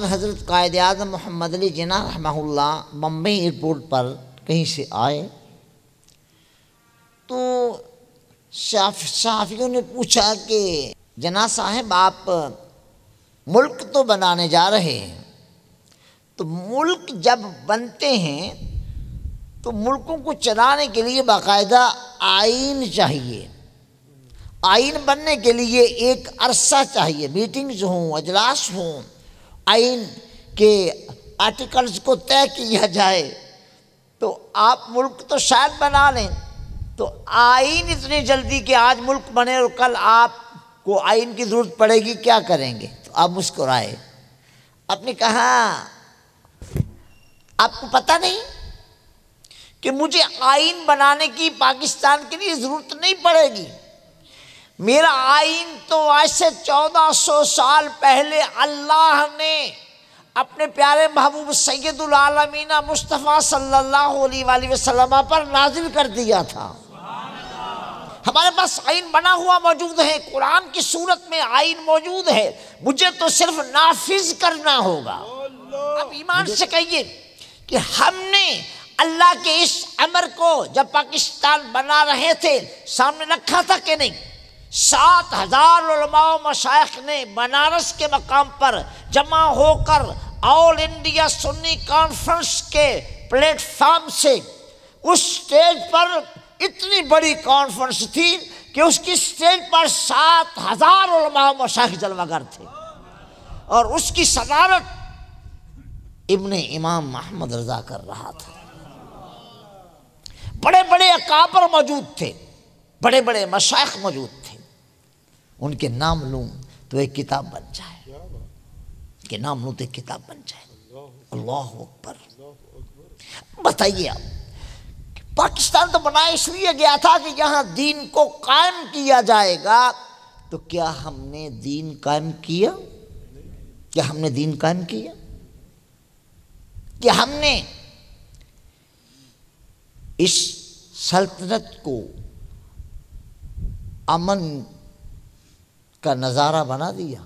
حضرت قائد اعظم محمد علی جناح رحمہ اللہ بمبئی ایئرپورٹ پر کہیں سے آئے تو صحافیوں نے پوچھا کہ جناح صاحب آپ ملک تو بنانے جا رہے ہیں، تو ملک جب بنتے ہیں تو ملکوں کو چلانے کے لیے باقاعدہ آئین چاہیے، آئین بننے کے لیے ایک عرصہ چاہیے، میٹنگز ہوں، اجلاس ہوں، آئین کے آرٹیکلز کو طے کیا جائے، تو آپ ملک تو شاید بنا لیں، تو آئین اتنی جلدی کہ آج ملک بنے اور کل آپ کو آئین کی ضرورت پڑے گی، کیا کریں گے؟ تو آپ مسکرائے، آپ نے کہا آپ کو پتہ نہیں کہ مجھے آئین بنانے کی پاکستان کے لیے ضرورت نہیں پڑے گی، میرا آئین تو آج سے 1400 سال پہلے اللہ نے اپنے پیارے محبوب سید العالمین مصطفیٰ صلی اللہ علیہ وآلہ وسلم پر نازل کر دیا تھا۔ ہمارے پاس آئین بنا ہوا موجود ہے، قرآن کی صورت میں آئین موجود ہے، مجھے تو صرف نافذ کرنا ہوگا۔ اب ایمان سے کہیے کہ ہم نے اللہ کے اس امر کو جب پاکستان بنا رہے تھے سامنے رکھا تھا کہ نہیں؟ 7000 علماء و مشائخ نے بنارس کے مقام پر جمع ہو کر آل انڈیا سنی کانفرنس کے پلیٹ فارم سے اس سٹیج پر، اتنی بڑی کانفرنس تھی کہ اس کی سٹیج پر 7000 علماء و مشائخ جلوہ گر تھے، اور اس کی صدارت ابن امام محمد رضا کر رہا تھا۔ بڑے بڑے اکابر موجود تھے، بڑے بڑے مشائخ موجود تھے، ان کے نام لوں تو ایک کتاب بن جائے، ان کے نام لوں تو ایک کتاب بن جائے۔ اللہ اکبر۔ بتائیے آپ، پاکستان تو بنایا اس لیے گیا تھا کہ یہاں دین کو قائم کیا جائے گا، تو کیا ہم نے دین قائم کیا؟ کیا ہم نے دین قائم کیا؟ کہ ہم نے اس سلطنت کو امن کا نظارہ بنا دیا؟